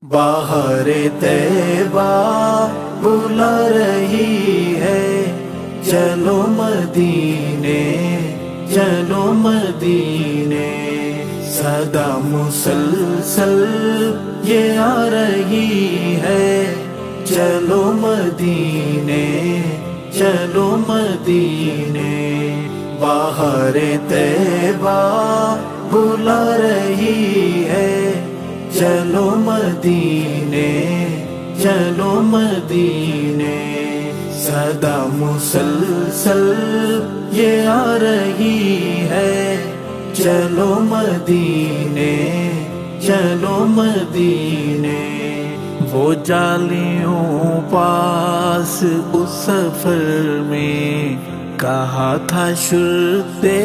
باہر طیبہ بلا رہی ہے، چلو مدینے چلو مدینے، صدا مسلسل یہ آ رہی ہے، چلو مدینے چلو مدینے۔ باہر طیبہ بلا رہی ہے، چلو مدینے چلو مدینے، صدا مسلسل یہ آ رہی ہے، چلو مدینے چلو مدینے۔ وہ جالیوں پاس اس سفر میں کہا تھا شرطے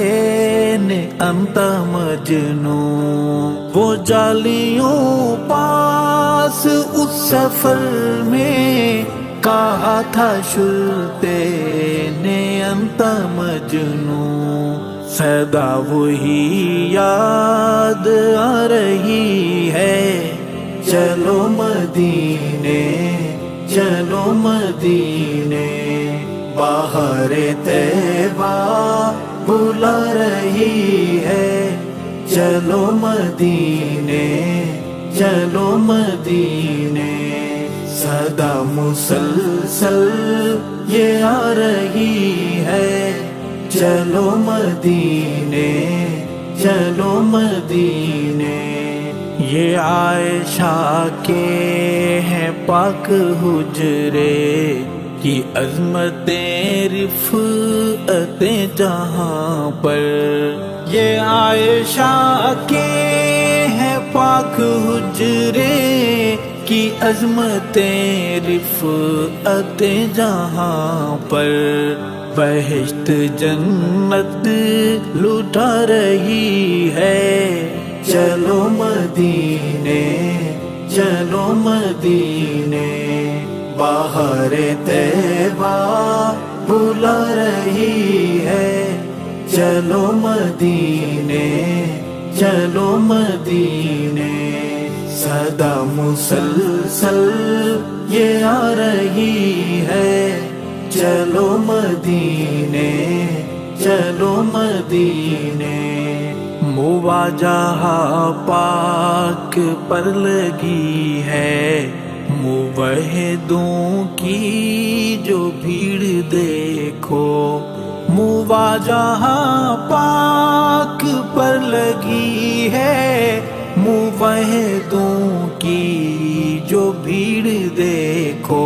نے انت مجنون، وہ جالیوں پاس اس سفر میں کہا تھا شرطے نے انت مجنون، صدا وہی یاد آ رہی ہے، چلو مدینے چلو مدینے۔ باہر طیبہ بلا رہی ہے، چلو مدینے چلو مدینے، صدا مسلسل یہ آ رہی ہے، چلو مدینے چلو مدینے۔ یہ عائشہ کے ہیں پاک حجرے کی عظمتیں رفعتیں جہاں پر، یہ عائشہ کے ہیں پاک حجرے کی عظمتیں رفعتیں جہاں پر، بہشت جنت لٹا رہی ہے، چلو مدینے چلو مدینے۔ باہر طیبہ بلا رہی ہے، چلو مدینے چلو مدینے، صدا مسلسل یہ آ رہی ہے، چلو مدینے چلو مدینے۔ مواجہ پاک پر لگی ہے، موحدوں کی جو بھیڑ دیکھو، مواجہ پاک پر لگی ہے، موحدوں کی جو بھیڑ دیکھو،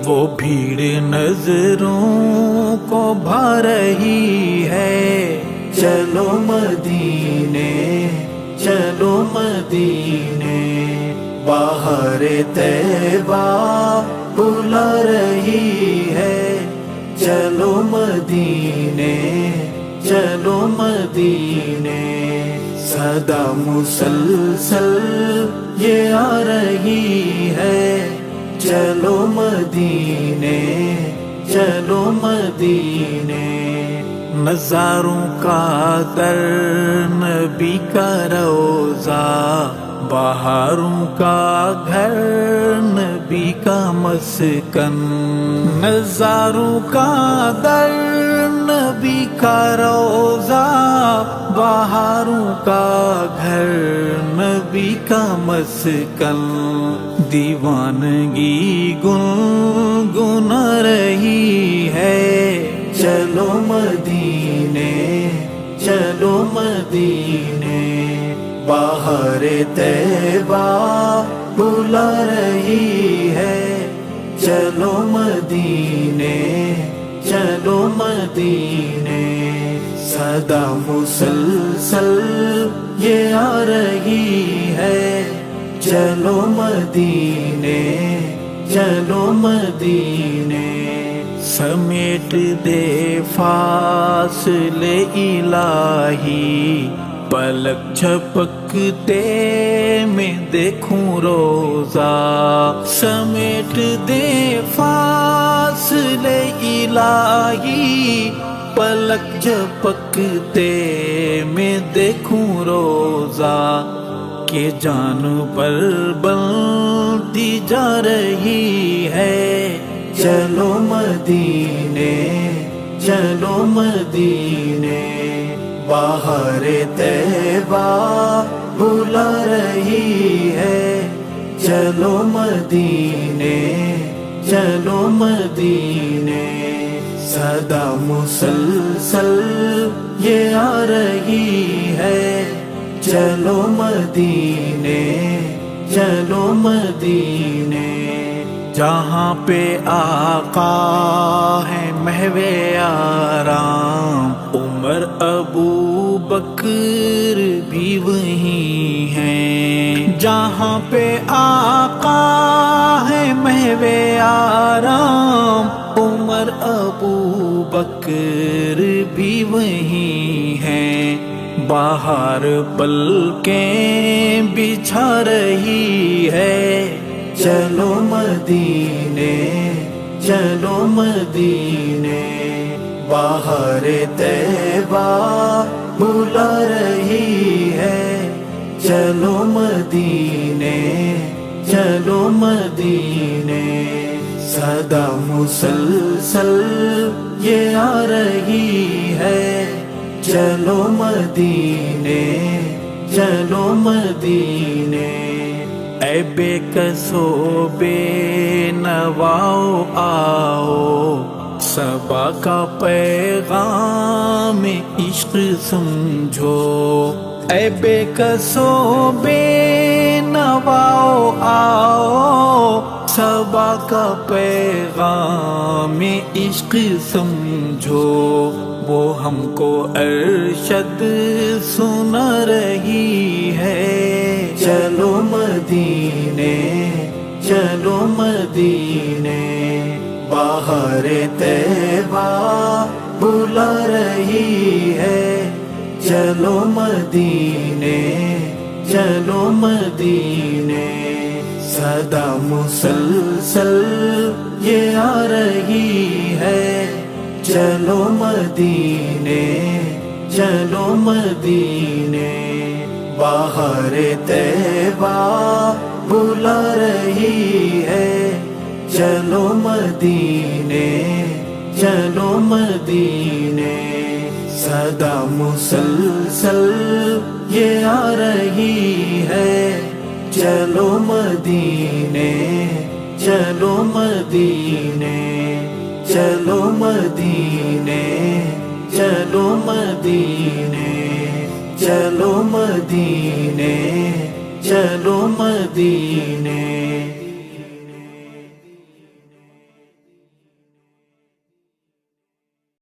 وہ بھیڑ نظروں کو بھا رہی ہے، چلو مدینے چلو مدینے۔ باہر طیبہ بلا رہی ہے، چلو مدینے چلو مدینے، صدا مسلسل یہ آ رہی ہے، چلو مدینے چلو مدینے۔ نظاروں کا در نبی کا روضہ، بہاروں کا گھر نبی کا مسکن، نظاروں کا در نبی کا روضہ، بہاروں کا گھر نبی کا مسکن، دیوانگی گنگنا رہی ہے، چلو مدینے چلو مدینے۔ باہر طیبہ بلا رہی ہے، چلو مدینے چلو مدینے، صدا مسلسل یہ آ رہی ہے، چلو مدینے چلو مدینے۔ سمیٹ دے فاصلے الہی، پلک جھپکتے میں دیکھوں روزہ، سمیٹ دے فاصلے الہی، پلک جھپکتے میں دیکھوں روزہ، کہ جان پر بن دی جا رہی ہے۔ چلو مدینے چلو مدینے، بہار طیبہ بلا رہی ہے۔ چلو مدینے چلو مدینے، صدا مسلسل یہ آ رہی ہے۔ چلو مدینے چلو مدینے، جہاں پہ آقا ہے محو آرام، عمر ابو بکر بھی وہی ہیں۔ جہاں پہ آقا ہے محو آرام، عمر ابو بکر بھی وہی ہیں۔ باہر پلکیں بچھا رہی ہے۔ چلو مدینے چلو مدینے، بہار طیبہ بلا رہی ہے۔ چلو مدینے چلو مدینے، صدا مسلسل یہ آ رہی ہے۔ چلو مدینے چلو مدینے، اے بے کسو بے نواؤ آؤ، صبا کا پیغام عشق سمجھو۔ اے بے کسو بے نواؤ آؤ، صبا کا پیغام عشق سمجھو۔ وہ ہم کو ارشد سنا رہی ہے۔ چلو مدینے چلو مدینے، بہار طیبہ بلا رہی ہے۔ چلو مدینے چلو مدینے، صدا مسلسل یہ آ رہی ہے۔ چلو مدینے چلو مدینے، بہار طیبہ بلا رہی ہے۔ چلو مدینے چلو مدینے، صدا مسلسل یہ آ رہی ہے۔ چلو مدینے چلو مدینے، چلو مدینے چلو مدینے، چلو مدینے چلو مدینے۔